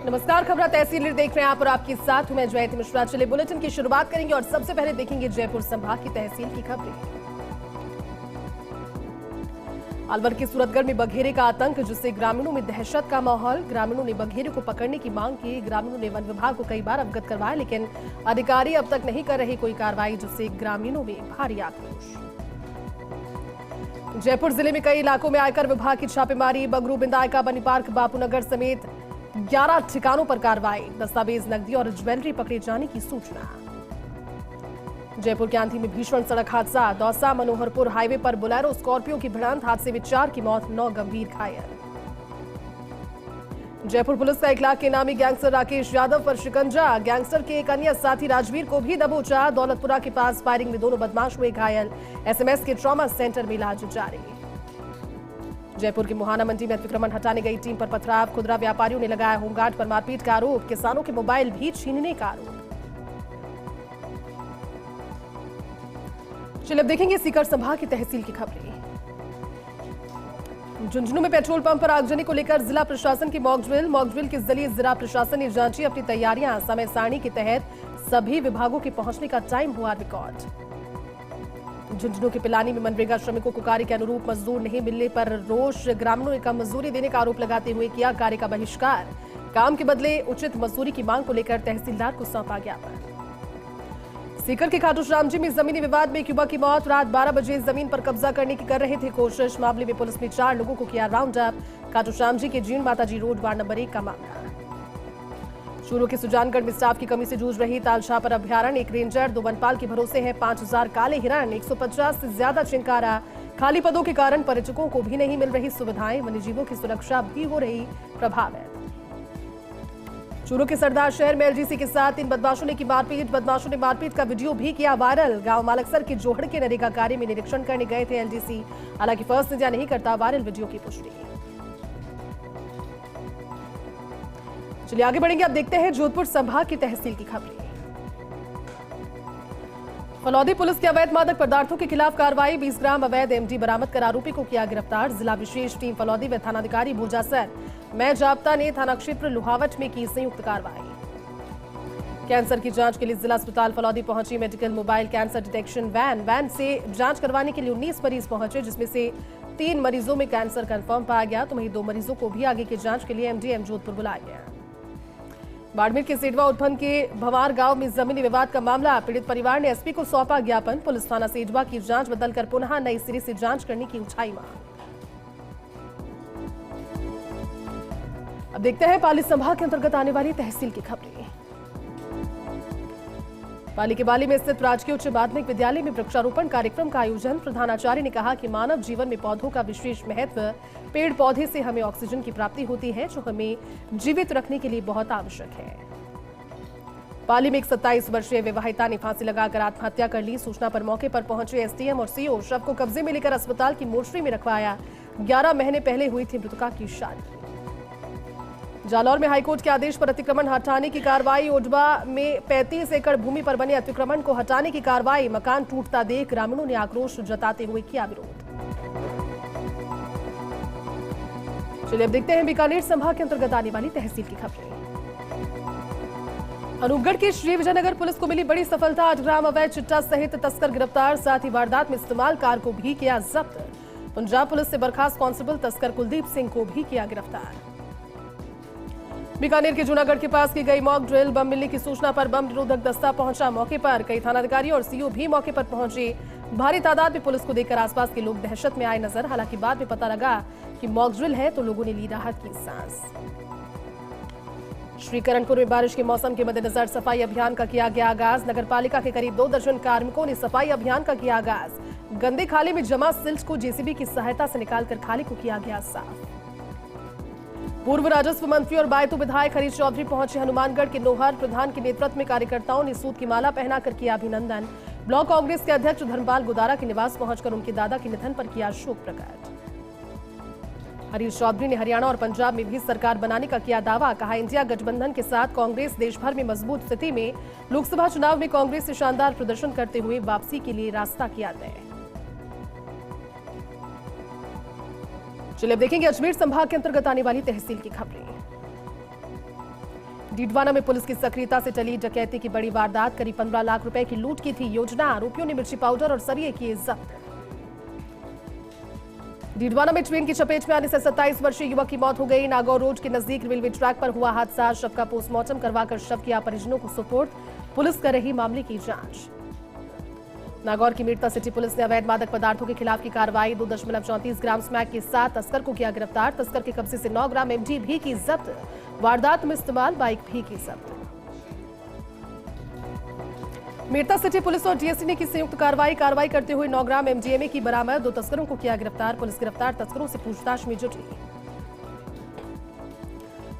नमस्कार, खबर तहसील देख रहे हैं आप और आपके साथ हूं मैं जयंती मिश्रा। चलिए बुलेटिन की शुरुआत करेंगे और सबसे पहले देखेंगे जयपुर संभाग की तहसील की खबरें। अलवर के सूरतगढ़ में बघेरे का आतंक, जिससे ग्रामीणों में दहशत का माहौल। ग्रामीणों ने बघेरे को पकड़ने की मांग की। ग्रामीणों ने वन विभाग को कई बार अवगत करवाया, लेकिन अधिकारी अब तक नहीं कर रहे कोई कार्रवाई, जिससे ग्रामीणों में भारी आक्रोश। जयपुर जिले में कई इलाकों में आयकर विभाग की छापेमारी। बगरू, बिंदायका, बनी पार्क, बापूनगर समेत 11 ठिकानों पर कार्रवाई। दस्तावेज, नकदी और ज्वेलरी पकड़े जाने की सूचना। जयपुर के आंधी में भीषण सड़क हादसा। दौसा मनोहरपुर हाईवे पर बोलेरो स्कॉर्पियो की भिड़ंत, हादसे में 4 की मौत, 9 गंभीर घायल। जयपुर पुलिस का 1 लाख के इनामी गैंगस्टर राकेश यादव पर शिकंजा। गैंगस्टर के एक अन्य साथी राजवीर को भी दबोचा। दौलतपुरा के पास फायरिंग में दोनों बदमाश हुए घायल। एसएमएस के ट्रॉमा सेंटर में इलाज जारी। जयपुर की मुहाना मंडी में अतिक्रमण हटाने गई टीम पर पथराव। खुदरा व्यापारियों ने लगाया होमगार्ड पर मारपीट का आरोप। किसानों के मोबाइल भी छीनने का आरोप। चलिए अब देखेंगे सीकर संभाग की तहसील की खबरें। झुंझुनू में पेट्रोल पंप पर आगजनी को लेकर जिला प्रशासन की मॉक ड्रिल के जरिए जिला प्रशासन ने जांची अपनी तैयारियां। समय सारणी के तहत सभी विभागों के पहुंचने का टाइम हुआ रिकॉर्ड। झुंझुनू के पिलानी में मनरेगा श्रमिकों को कार्य के अनुरूप मजदूर नहीं मिलने पर रोष। ग्रामीणों ने कम मजदूरी देने का आरोप लगाते हुए किया कार्य का बहिष्कार। काम के बदले उचित मजदूरी की मांग को लेकर तहसीलदार को सौंपा ज्ञापन। सीकर के खाटू श्याम जी में जमीनी विवाद में एक युवक की मौत। रात 12 बजे जमीन पर कब्जा करने की कर रहे थे कोशिश। मामले में पुलिस ने 4 लोगों को किया राउंड अप। खाटू श्याम जी के जीण माताजी रोड वार्ड नंबर 1 का मामला। चूरू के सुजानगढ़ में स्टाफ की कमी से जूझ रही तालछापर अभ्यारण्य। 1 रेंजर, 2 वनपाल के भरोसे है 5000 काले हिरण। 150 से ज्यादा चिंकारा। खाली पदों के कारण पर्यटकों को भी नहीं मिल रही सुविधाएं। वन्यजीवों की सुरक्षा भी हो रही प्रभावित। चूरू के सरदार शहर में एलजीसी के साथ 3 बदमाशों ने की मारपीट। बदमाशों ने मारपीट का वीडियो भी किया वायरल। गांव मालकसर के जोहड़ के नरेगा कार्य में निरीक्षण करने गए थे एलजीसी। हालांकि फर्स्ट इंडिया नहीं करता वायरल वीडियो की पुष्टि। चलिए आगे बढ़ेंगे, अब देखते हैं जोधपुर संभाग की तहसील की खबरें। फलौदी पुलिस की अवैध मादक पदार्थों के खिलाफ कार्रवाई। 20 ग्राम अवैध एमडी बरामद कर आरोपी को किया गिरफ्तार। जिला विशेष टीम फलौदी व थानाधिकारी भूजा सर मैं जाब्ता ने थाना क्षेत्र लुहावट में की संयुक्त कार्रवाई। कैंसर की जांच के लिए जिला अस्पताल फलौदी पहुंची medical mobile cancer detection van से जांच करवाने के लिए 19 मरीज पहुंचे, जिसमें से 3 मरीजों में कैंसर कंफर्म पाया गया, तो वहीं 2 मरीजों को भी आगे की जांच के लिए एमडीएम जोधपुर बुलाया गया। बाड़मेर के सेडवा उत्पन्न के भवार गांव में जमीनी विवाद का मामला। पीड़ित परिवार ने एसपी को सौंपा ज्ञापन। पुलिस थाना सेडवा की जांच बदलकर पुनः नई सिरे से जांच करने की उठाई मांग। अब देखते हैं पाली संभाग के अंतर्गत आने वाली तहसील की खबरें। पाली के बाली में स्थित राजकीय उच्च माध्यमिक विद्यालय में वृक्षारोपण कार्यक्रम का आयोजन। प्रधानाचार्य ने कहा कि मानव जीवन में पौधों का विशेष महत्व। पेड़ पौधे से हमें ऑक्सीजन की प्राप्ति होती है, जो हमें जीवित रखने के लिए बहुत आवश्यक है। पाली में एक 27 वर्षीय विवाहिता ने फांसी लगाकर आत्महत्या कर ली। सूचना पर मौके पर पहुंचे एसडीएम और सीओ। शव को कब्जे में लेकर अस्पताल की मोर्चरी में रखवाया। 11 महीने पहले हुई थी मृतका की शादी। जालौर में हाईकोर्ट के आदेश पर अतिक्रमण हटाने की कार्रवाई। ओडवा में 35 एकड़ भूमि पर बने अतिक्रमण को हटाने की कार्रवाई। मकान टूटता देख ग्रामीणों ने आक्रोश जताते हुए किया विरोध। चलिए अब देखते हैं बीकानेर संभाग के अंतर्गत आने वाली तहसील की खबरें। अनूपगढ़ के श्री विजयनगर पुलिस को मिली बड़ी सफलता। 8 ग्राम अवैध चिट्टा सहित तस्कर गिरफ्तार। साथ ही वारदात में इस्तेमाल कार को भी किया जब्त। पंजाब पुलिस से बर्खास्त कांस्टेबल तस्कर कुलदीप सिंह को भी किया गिरफ्तार। बीकानेर के जूनागढ़ के पास की गई मॉक ड्रिल। बम मिलने की सूचना पर बम निरोधक दस्ता पहुंचा मौके पर। कई थानाधिकारी और सीओ भी मौके पर पहुंचे। भारी तादाद में पुलिस को देखकर आसपास के लोग दहशत में आए नजर। हालांकि बाद में पता लगा कि मॉक ड्रिल है, तो लोगों ने ली राहत की सांस। श्रीकरणपुर में बारिश के मौसम के मद्देनजर सफाई अभियान का किया गया आगाज। नगर पालिका के करीब 2 दर्जन कार्मिकों ने सफाई अभियान का किया आगाज। गंदे खाली में जमा सिल्ट को जेसीबी की सहायता से निकालकर खाली को किया गया साफ। पूर्व राजस्व मंत्री और बायतू विधायक हरीश चौधरी पहुंचे हनुमानगढ़ के नोहर। प्रधान के नेतृत्व में कार्यकर्ताओं ने सूत की माला पहनाकर किया अभिनंदन। ब्लॉक कांग्रेस के अध्यक्ष धर्मपाल गुदारा के निवास पहुंचकर उनके दादा के निधन पर किया शोक प्रकट। हरीश चौधरी ने हरियाणा और पंजाब में भी सरकार बनाने का किया दावा। कहा, इंडिया गठबंधन के साथ कांग्रेस देश भर में मजबूत स्थिति में। लोकसभा चुनाव में कांग्रेस से शानदार प्रदर्शन करते हुए वापसी के लिए रास्ता किया तय। चलिए अब देखेंगे अजमेर संभाग के अंतर्गत आने वाली तहसील की खबरें। डीडवाना में पुलिस की सक्रियता से चली डकैती की बड़ी वारदात। करीब 15 लाख रुपए की लूट की थी योजना। आरोपियों ने मिर्ची पाउडर और सरिये किए जब्त। डीडवाना में ट्रेन की चपेट में आने से 27 वर्षीय युवक की मौत हो गई। नागौर रोड के नजदीक रेलवे ट्रैक पर हुआ हादसा। शव का पोस्टमार्टम करवाकर शव किया परिजनों को सुपुर्द। पुलिस कर रही मामले की जांच। नागौर की मीरता सिटी पुलिस ने अवैध मादक पदार्थों के खिलाफ की कार्रवाई। 2.34 ग्राम स्मैक के साथ तस्कर को किया गिरफ्तार। तस्कर के कब्जे से 9 ग्राम एमडी भी की जब्त। वारदात में इस्तेमाल बाइक भी की जब्त। मीरता सिटी पुलिस और डीएसटी ने की संयुक्त कार्रवाई करते हुए 9 ग्राम एमडीएमए की बरामद। 2 तस्करों को किया गिरफ्तार। पुलिस गिरफ्तार तस्करों से पूछताछ में जुटी।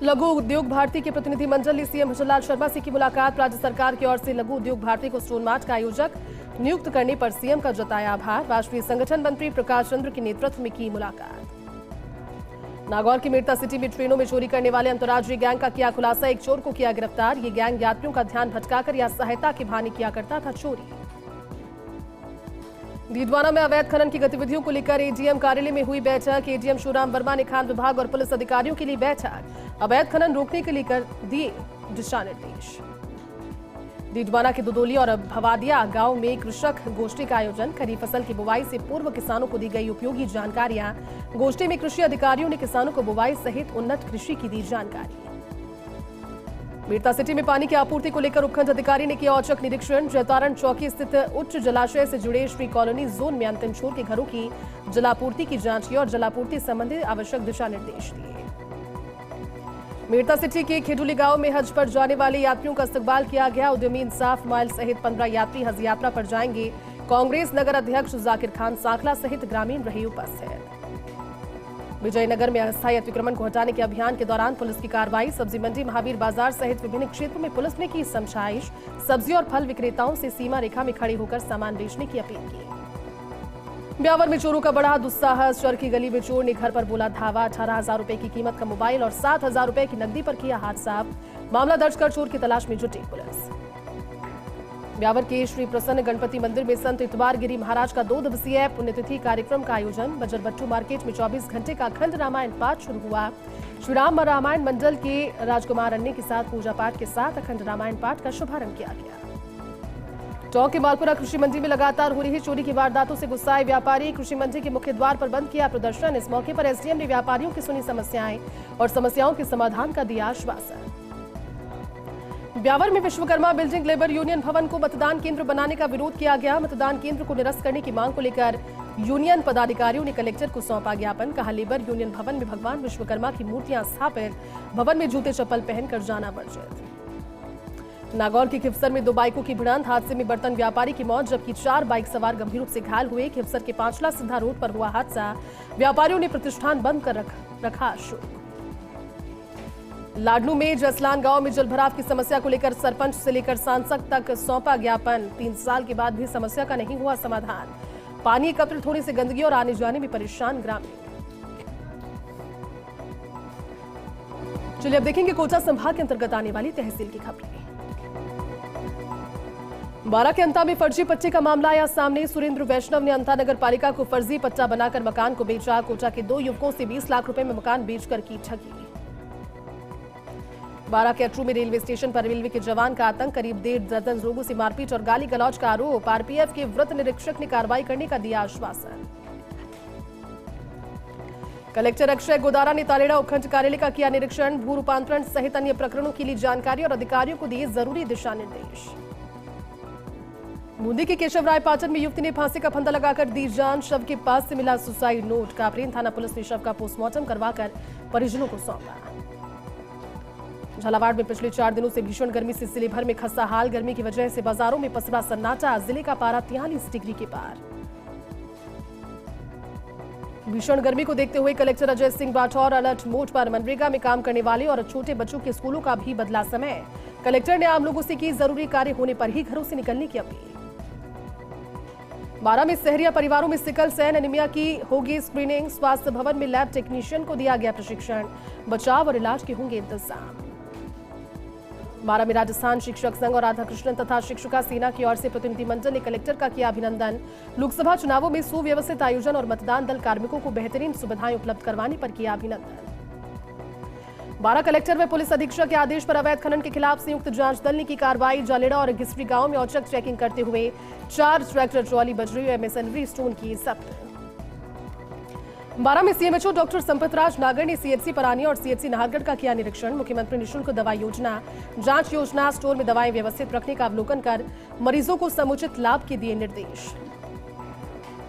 लघु उद्योग भारती के प्रतिनिधिमंडल ने सीएम भजनलाल शर्मा से की मुलाकात। राज्य सरकार की ओर से लघु उद्योग भारती को स्टोन मार्ट का आयोजक नियुक्त करने पर सीएम का जताया आभार। राष्ट्रीय संगठन मंत्री प्रकाश चंद्र के नेतृत्व में की मुलाकात। नागौर की मीरता सिटी में ट्रेनों में चोरी करने वाले अंतर्राज्यीय गैंग का किया खुलासा। एक चोर को किया गिरफ्तार। ये गैंग यात्रियों का ध्यान भटकाकर या सहायता के बहाने किया करता था चोरी। डीडवाना में अवैध खनन की गतिविधियों को लेकर एडीएम कार्यालय में हुई बैठक। एडीएम शिवराम वर्मा ने खान विभाग और पुलिस अधिकारियों के लिए बैठक। अवैध खनन रोकने के लिए दिए दिशा निर्देश। डीडवाना के दुदोली और भवादिया गांव में कृषक गोष्ठी का आयोजन। खरीफ फसल की बुवाई से पूर्व किसानों को दी गई उपयोगी जानकारियां। गोष्ठी में कृषि अधिकारियों ने किसानों को बुवाई सहित उन्नत कृषि की दी जानकारी। मीरता सिटी में पानी की आपूर्ति को लेकर उपखंड अधिकारी ने किया औचक निरीक्षण। जैतारण चौकी स्थित उच्च जलाशय से जुड़े श्री कॉलोनी जोन में अंतिम छोर के घरों की जलापूर्ति की जांच की और जलापूर्ति संबंधी आवश्यक दिशा निर्देश दिए। मीरता सिटी के खेडुली गांव में हज पर जाने वाले यात्रियों का इस्तकबाल किया गया। उद्यमी इंसाफ माइल सहित 15 यात्री हज यात्रा पर जाएंगे। कांग्रेस नगर अध्यक्ष जाकिर खान सांखला सहित ग्रामीण रहे उपस्थित। विजयनगर में अस्थायी अतिक्रमण को हटाने के अभियान के दौरान पुलिस की कार्रवाई। सब्जी मंडी महावीर बाजार सहित विभिन्न क्षेत्रों में पुलिस ने की समझाइश। सब्जी और फल विक्रेताओं से सीमा रेखा में खड़े होकर सामान बेचने की अपील की। ब्यावर में चोरों का बड़ा दुस्साहस। चरखी गली में चोर ने घर पर बोला धावा। 18,000 रुपए की कीमत का मोबाइल और 7,000 रुपए की नकदी पर किया हाथ साफ। मामला दर्ज कर चोर की तलाश में जुटी पुलिस। ब्यावर के श्री प्रसन्न गणपति मंदिर में संत इतबार गिरी महाराज का 2 दिवसीय पुण्यतिथि कार्यक्रम का आयोजन। बजरबट्टू मार्केट में 24 घंटे का अखंड रामायण पाठ शुरू हुआ। श्री राम रामायण मंडल के राजकुमार अन्य के साथ पूजा पाठ के साथ अखंड रामायण पाठ का शुभारंभ किया गया। टोंक के मालपुरा कृषि मंडी में लगातार हो रही चोरी की वारदातों से गुस्साए व्यापारी। कृषि मंडी के मुख्य द्वार पर बंद किया प्रदर्शन। इस मौके पर एसडीएम ने व्यापारियों की सुनी समस्याएं और समस्याओं के समाधान का दिया आश्वासन। ब्यावर में विश्वकर्मा बिल्डिंग लेबर यूनियन भवन को मतदान केंद्र बनाने का विरोध किया गया। मतदान केंद्र को निरस्त करने की मांग को लेकर यूनियन पदाधिकारियों ने कलेक्टर को सौंपा ज्ञापन। कहा लेबर यूनियन भवन में भगवान विश्वकर्मा की मूर्तियां स्थापित, भवन में जूते चप्पल पहनकर जाना वर्जित। नागौर के खिवसर में 2 बाइकों की भिड़ंत। हादसे में बर्तन व्यापारी की मौत जबकि 4 बाइक सवार गंभीर रूप से घायल हुए। खिवसर के पांचला सिद्धा रोड पर हुआ हादसा। व्यापारियों ने प्रतिष्ठान बंद कर रखा शुरू। लाडनू में जसलान गांव में जलभराव की समस्या को लेकर सरपंच से लेकर सांसद तक सौंपा ज्ञापन। 3 साल के बाद भी समस्या का नहीं हुआ समाधान। पानी एकत्रित होने से गंदगी और आने जाने में परेशान ग्रामीण। चलिए अब देखेंगे कोटा संभाग के अंतर्गत आने वाली तहसील की खबरें। बारा के अंता में फर्जी पट्टे का मामला आया सामने। सुरेंद्र वैष्णव ने अंता नगर पालिका को फर्जी पट्टा बनाकर मकान को बेचा। कोटा के 2 युवकों से 20 लाख रुपए में मकान बेचकर की ठगी। बारा के अटरू में रेलवे स्टेशन पर रेलवे के जवान का आतंक। करीब 1.5 दर्जन लोगों से मारपीट और गाली गलौज का आरोप। आरपीएफ के वृत्त निरीक्षक ने कार्रवाई करने का दिया आश्वासन। कलेक्टर अक्षय गोदारा ने तालेड़ा उपखंड कार्यालय का किया निरीक्षण। भू रूपांतरण सहित अन्य प्रकरणों के लिए जानकारी और अधिकारियों को दिए जरूरी दिशा निर्देश। बूंदी के केशवराय पाटन में युवती ने फांसी का फंदा लगाकर दी जान। शव के पास से मिला सुसाइड नोट। कापरेन थाना पुलिस ने शव का पोस्टमार्टम करवाकर परिजनों को सौंपा। झालावाड़ में पिछले 4 दिनों से भीषण गर्मी से जिले भर में खस्ता हाल। गर्मी की वजह से बाजारों में पसरा सन्नाटा। जिले का पारा 43 डिग्री के पार। भीषण गर्मी को देखते हुए collector Ajay Singh Rathore alert mode पर। मनरेगा में काम करने वाले और छोटे बच्चों के स्कूलों का भी बदला समय। कलेक्टर ने आम लोगों से की जरूरी कार्य होने पर ही घरों से निकलने की अपील। बारा में सहरिया परिवारों में सिकल सेल एनीमिया की होगी स्क्रीनिंग। स्वास्थ्य भवन में लैब टेक्नीशियन को दिया गया प्रशिक्षण। बचाव और इलाज के होंगे इंतजाम। बारां में राजस्थान शिक्षक संघ और राधाकृष्णन तथा शिक्षिका सेना की ओर से प्रतिनिधिमंडल ने कलेक्टर का किया अभिनंदन। लोकसभा चुनावों में सुव्यवस्थित आयोजन और मतदान दल कार्मिकों को बेहतरीन सुविधाएं उपलब्ध करवाने पर किया अभिनंदन। बारां कलेक्टर व पुलिस अधीक्षक के आदेश पर अवैध खनन के खिलाफ संयुक्त जांच दल ने की कार्रवाई। जालेड़ा और घिसरी गांव में औचक चेकिंग करते हुए 4 ट्रैक्टर ट्रॉली बजरी और मशीनरी स्टोन की जब्त। बारां में सीएमएचओ डॉक्टर संपतराज नागर ने सीएचसी परानी और सीएचसी नाहरगढ़ का किया निरीक्षण। मुख्यमंत्री निःशुल्क दवा योजना, जांच योजना, स्टोर में दवाएं व्यवस्थित रखने का अवलोकन कर मरीजों को समुचित लाभ के दिए निर्देश।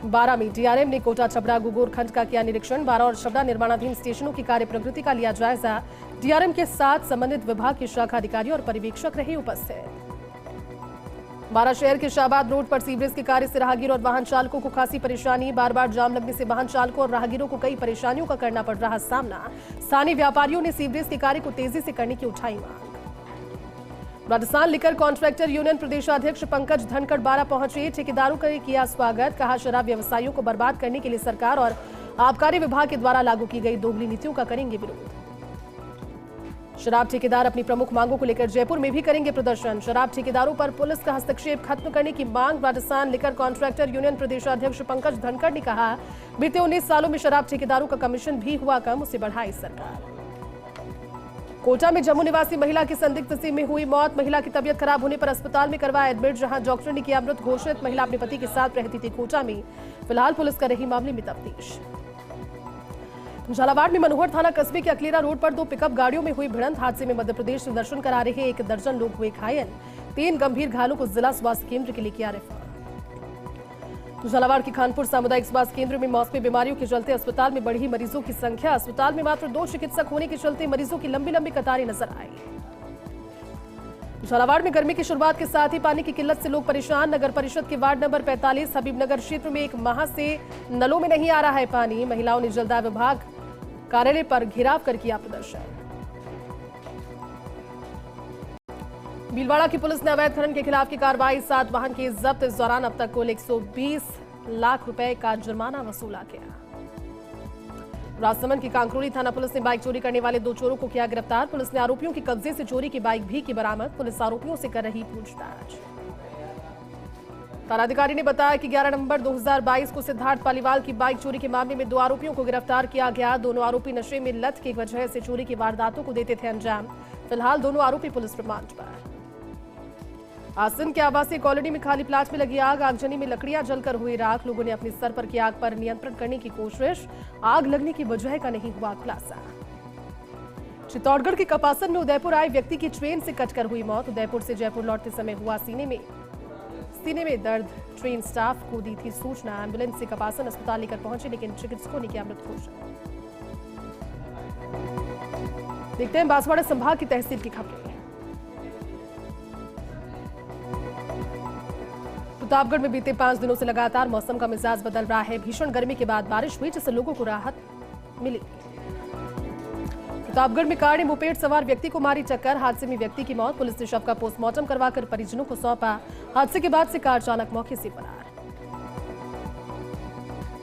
बारां में डीआरएम ने कोटा छबड़ा गुगोर खंड का किया निरीक्षण। बारां और छबड़ा निर्माणाधीन स्टेशनों की कार्य प्रगति का लिया जायजा। डीआरएम के साथ संबंधित विभाग के शाखा अधिकारी और पर्यवेक्षक रहे उपस्थित। बारां शहर के शाहबाद रोड पर सीवरेज के कार्य से राहगीर और वाहन चालकों को खासी परेशानी। बार बार जाम लगने से वाहन चालकों और राहगीरों को कई परेशानियों का करना पड़ रहा सामना। स्थानीय व्यापारियों ने सीवरेज के कार्य को तेजी से करने की उठाई मांग। राजस्थान लिकर कॉन्ट्रैक्टर यूनियन प्रदेशाध्यक्ष पंकज धनखड़ बारां पहुंचे। ठेकेदारों का किया स्वागत। कहा, शराब व्यवसायियों को बर्बाद करने के लिए सरकार और आबकारी विभाग के द्वारा लागू की गई दोगली नीतियों का करेंगे विरोध। शराब ठेकेदार अपनी प्रमुख मांगों को लेकर जयपुर में भी करेंगे प्रदर्शन। शराब ठेकेदारों पर पुलिस का हस्तक्षेप खत्म करने की मांग। राजस्थान लिकर कॉन्ट्रैक्टर यूनियन प्रदेशाध्यक्ष पंकज धनखड़ ने कहा, बीते 19 सालों में शराब ठेकेदारों का कमीशन भी हुआ कम, उसे बढ़ाई सरकार। कोटा में जम्मू निवासी महिला की संदिग्ध स्थिति में हुई मौत। महिला की तबीयत खराब होने पर अस्पताल में करवाया एडमिट, जहां डॉक्टर ने किया मृत घोषित। महिला अपने पति के साथ रहती थी कोटा में। फिलहाल पुलिस कर रही मामले में तफ्तीश। झालावाड़ में मनोहर थाना कस्बे के अकलेरा रोड पर 2 पिकअप गाड़ियों में हुई भिड़ंत। हादसे में मध्य प्रदेश से दर्शन करा रहे 1 दर्जन लोग हुए घायल। 3 गंभीर घायलों को जिला स्वास्थ्य केंद्र के लिए किया रेफर। झालावाड़ के खानपुर सामुदायिक स्वास्थ्य केंद्र में मौसमी बीमारियों के चलते अस्पताल में बढ़ी मरीजों की संख्या। अस्पताल में मात्र 2 चिकित्सक होने के चलते मरीजों की लंबी लंबी कतारें नजर आई। झालावाड़ में गर्मी की शुरुआत के साथ ही पानी की किल्लत से लोग परेशान। नगर परिषद के वार्ड नंबर 45 हबीबनगर क्षेत्र में 1 माह से नलों में नहीं आ रहा है पानी। महिलाओं ने जलदाय विभाग कार्यालय पर घेराव कर किया प्रदर्शन। भीलवाड़ा की पुलिस ने अवैध खनन के खिलाफ की कार्रवाई। 7 वाहन के जब्त। इस दौरान अब तक कुल 120 लाख रुपए का जुर्माना वसूला गया। राजसमंद की कांकरोली थाना पुलिस ने बाइक चोरी करने वाले 2 चोरों को किया गिरफ्तार। पुलिस ने आरोपियों के कब्जे से चोरी की बाइक भी की बरामद। पुलिस आरोपियों से कर रही पूछताछ। थानाधिकारी ने बताया कि 11 नवंबर 2022 को सिद्धार्थ पालीवाल की बाइक चोरी के मामले में 2 आरोपियों को गिरफ्तार किया गया। दोनों आरोपी नशे में लत की वजह से चोरी की वारदातों को देते थे अंजाम। फिलहाल दोनों आरोपी पुलिस रिमांड पर। आसन के आवासीय कॉलोनी में खाली प्लाट में लगी आग। आगजनी में लकड़ियां जलकर हुई राख। लोगों ने अपने सर पर की आग पर नियंत्रण करने की कोशिश। आग लगने की वजह का नहीं हुआ खुलासा। चित्तौड़गढ़ के कपासन में उदयपुर आए व्यक्ति की ट्रेन से कटकर हुई मौत। उदयपुर से जयपुर लौटते समय हुआ सीने में दर्द। ट्रेन स्टाफ को दी थी सूचना। एम्बुलेंस से कपासन अस्पताल लेकर पहुंचे, लेकिन चिकित्सकों ने किया मृत घोषित। देखते हैं बांसवाड़ा संभाग की तहसील की खबरें। प्रतापगढ़ में बीते 5 दिनों से लगातार मौसम का मिजाज बदल रहा है। भीषण गर्मी के बाद बारिश हुई, जिससे लोगों को राहत मिली। प्रतापगढ़ में कार ने मोपेड सवार व्यक्ति को मारी टक्कर। हादसे में व्यक्ति की मौत। पुलिस ने शव का पोस्टमार्टम करवाकर परिजनों को सौंपा। हादसे के बाद से कार चालक मौके से फरार।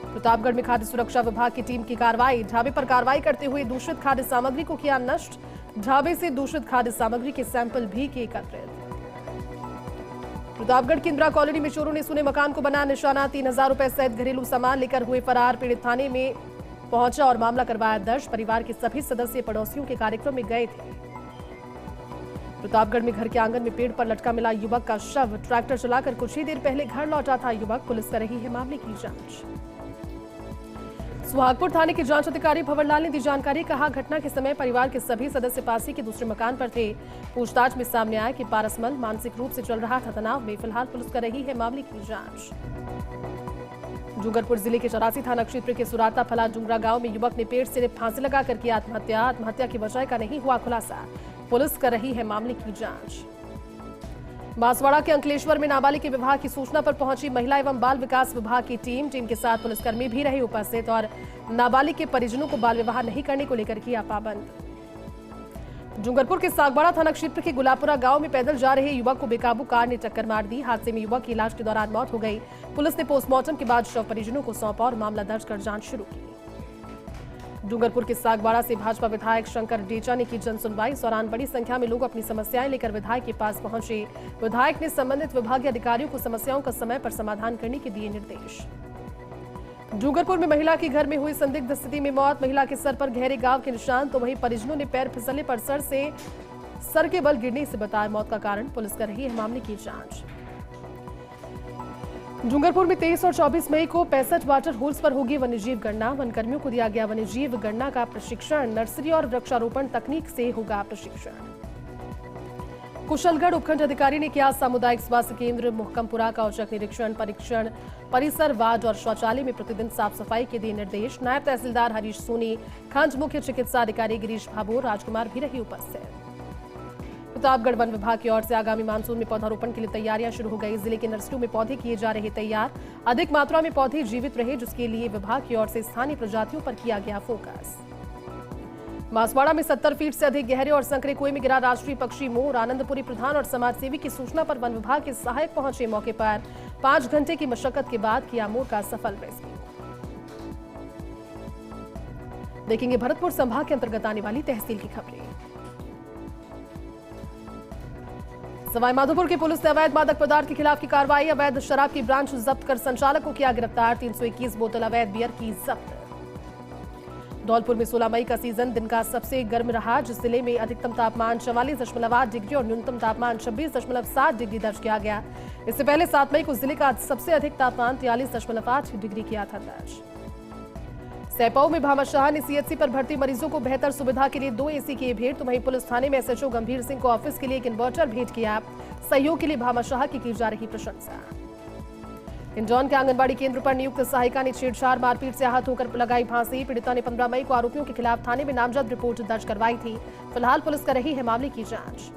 प्रतापगढ़ में खाद्य सुरक्षा विभाग की टीम की कार्रवाई। ढाबे पर कार्रवाई करते हुए दूषित खाद्य सामग्री को किया नष्ट। ढाबे से दूषित खाद्य सामग्री के सैंपल भी किए एकत्रित। प्रतापगढ़ की इंदिरा कॉलोनी में चोरों ने सोने मकान को बनाया निशाना। 3000 रुपए सहित घरेलू सामान लेकर हुए फरार। पीड़ित थाने में पहुंचा और मामला करवाया दर्ज। परिवार के सभी सदस्य पड़ोसियों के कार्यक्रम में गए थे। प्रतापगढ़ में घर के आंगन में पेड़ पर लटका मिला युवक का शव। ट्रैक्टर चलाकर कुछ ही देर पहले घर लौटा था युवक। पुलिस कर रही है मामले की जांच। सुहागपुर थाने के जांच अधिकारी भंवरलाल ने दी जानकारी। कहा, घटना के समय परिवार के सभी सदस्य पास ही के दूसरे मकान पर थे। पूछताछ में सामने आया कि पारसमल मानसिक रूप से चल रहा था तनाव में। फिलहाल पुलिस कर रही है मामले की जांच। डूंगरपुर जिले के 84 थाना क्षेत्र के सुराता फला डुंगरा गांव में युवक ने पेड़ से फांसी लगाकर किया आत्महत्या। आत्महत्या की वजह का नहीं हुआ खुलासा। पुलिस कर रही है मामले की जांच। बांसवाड़ा के अंकलेश्वर में नाबालिग के विवाह की सूचना पर पहुंची महिला एवं बाल विकास विभाग की टीम के साथ पुलिसकर्मी भी रहे उपस्थित और नाबालिग के परिजनों को बाल विवाह नहीं करने को लेकर किया पाबंद। डूंगरपुर के सागबाड़ा थाना क्षेत्र के गुलापुरा गांव में पैदल जा रहे युवक को बेकाबू कार ने टक्कर मार दी। हादसे में युवक की इलाज के दौरान मौत हो गई। पुलिस ने पोस्टमार्टम के बाद शव परिजनों को सौंपा और मामला दर्ज कर जांच शुरू की। डूंगरपुर के सागवाड़ा से भाजपा विधायक शंकर डेचा ने की जन सुनवाई। इस दौरान बड़ी संख्या में लोग अपनी समस्याएं लेकर विधायक के पास पहुंचे। विधायक ने संबंधित विभागीय अधिकारियों को समस्याओं का समय पर समाधान करने के दिए निर्देश। डूंगरपुर में महिला के घर में हुई संदिग्ध स्थिति में मौत। महिला के सर पर गहरे घाव के निशान, तो वहीं परिजनों ने पैर फिसलने पर सर के बल गिरने से बताया मौत का कारण। पुलिस कर रही है मामले की जांच। डूंगरपुर में 23 और 24 मई को 65 वाटर होल्स पर होगी वन्यजीव गणना। वनकर्मियों को दिया गया वन्यजीव गणना का प्रशिक्षण। नर्सरी और वृक्षारोपण तकनीक से होगा प्रशिक्षण। कुशलगढ़ उपखंड अधिकारी ने किया सामुदायिक स्वास्थ्य केंद्र मोहकमपुरा का औचक निरीक्षण। परीक्षण परिसर, वार्ड और शौचालय में प्रतिदिन साफ सफाई के दिए निर्देश। नायब तहसीलदार हरीश सोनी, खंड मुख्य चिकित्सा अधिकारी गिरीश भाभोर, राजकुमार भी रही उपस्थित। प्रतापगढ़ वन विभाग की ओर से आगामी मानसून में पौधारोपण के लिए तैयारियां शुरू हो गई। जिले के नर्सरियों में पौधे किए जा रहे तैयार। अधिक मात्रा में पौधे जीवित रहे, जिसके लिए विभाग की ओर से स्थानीय प्रजातियों पर किया गया फोकस। बांसवाड़ा में 70 फीट से अधिक गहरे और संकरे कुएं में गिरा राष्ट्रीय पक्षी मोर। आनंदपुरी प्रधान और समाजसेवी की सूचना पर वन विभाग के सहायक पहुंचे मौके पर। 5 घंटे की मशक्कत के बाद किया मोर का सफल रेस्क्यू। देखेंगे भरतपुर संभाग के अंतर्गत आने वाली तहसील की खबरें। सवाईमाधोपुर की पुलिस ने अवैध मादक पदार्थ के खिलाफ की कार्रवाई। अवैध शराब की ब्रांच जब्त कर संचालक को किया गिरफ्तार। 321 बोतल अवैध बियर की जब्त। धौलपुर में 16 मई का सीजन दिन का सबसे गर्म रहा, जिस जिले में अधिकतम तापमान 44.8 डिग्री और न्यूनतम तापमान 26.7 डिग्री दर्ज किया गया। इससे पहले 7 मई को जिले का सबसे अधिक तापमान 43.8 डिग्री किया था दर्ज। सैपाऊ में भामाशाह ने सीएचसी पर भर्ती मरीजों को बेहतर सुविधा के लिए 2 एसी किए भेंट। तो वहीं पुलिस थाने में एसएचओ गंभीर सिंह को ऑफिस के लिए एक इन्वर्टर भेंट किया। सहयोग के लिए भामाशाह की जा रही प्रशंसा। इंदौर के आंगनबाड़ी केंद्र पर नियुक्त सहायिका ने छेड़छाड़ मारपीट से आहत होकर लगाई फांसी। पीड़िता ने 15 मई को आरोपियों के खिलाफ थाने में नामजद रिपोर्ट दर्ज करवाई थी। फिलहाल पुलिस कर रही है मामले की जांच।